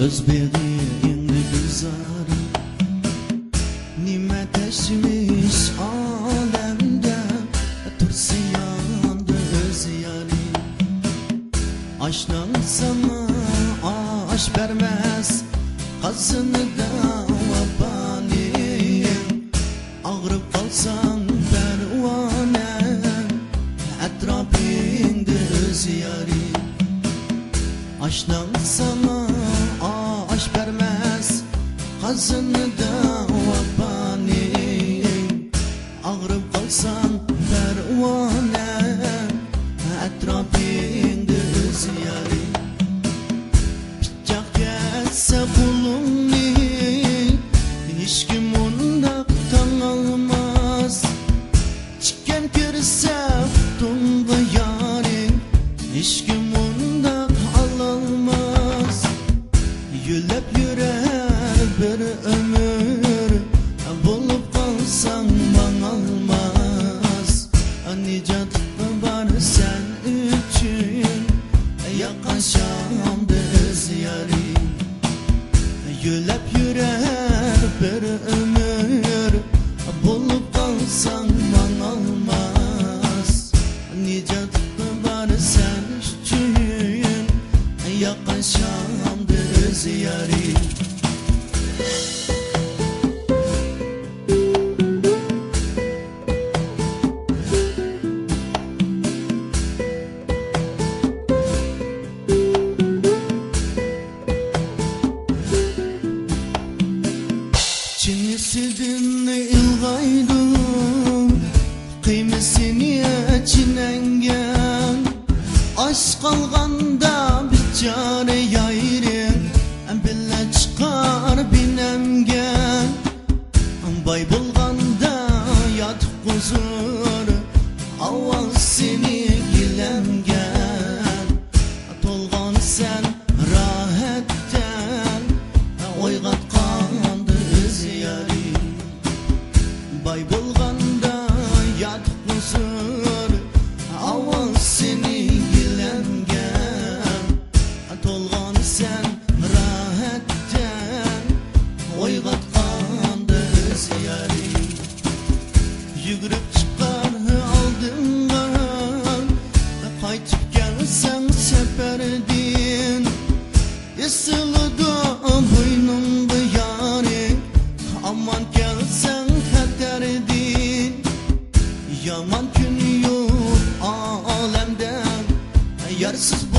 Özbediğinde güzel Nime teşmiş alemde Tursiyandı öz yari Aşktan sana aş vermez Kazını da vabani Ağrıp kalsan pervane Etrafinde öz yari Aşktan sana aş vermez Kazını da vabani Ağrıp kalsan pervane Etrafinde öz yari Bıçak geçse kulumni Hiç kim ondaktan almaz Çıkken kirse tunga yarin Hiç kim ondak almaz Yülep yürer bir ömür Bulup kalsan bana almaz Nicat var sen için Yaklaşamdı öz yari Yülep yürer bir ömür Bulup kalsan bana almaz Nicat var sen için Yaklaşamdı öz yari Çinli sildin ilgaydın Kıymesini çinengen Aşk kalganda bir çare yayrin Bile çıkar binemgen Bay bulganda yat kuzur Aval seni gilemgen Tolgan sen rahatten Oygat kandı öz yari Bay bulganda yat kuzur Aval seni gilemgen Tolgan sen rahatten Oygat kandı öz yari Yügürüp çıkar aldımdan Kaytıp gelsen seperdin Isılıdı boynumda yari Aman gelsen kaderdin Yaman gün yok alemden Yarsız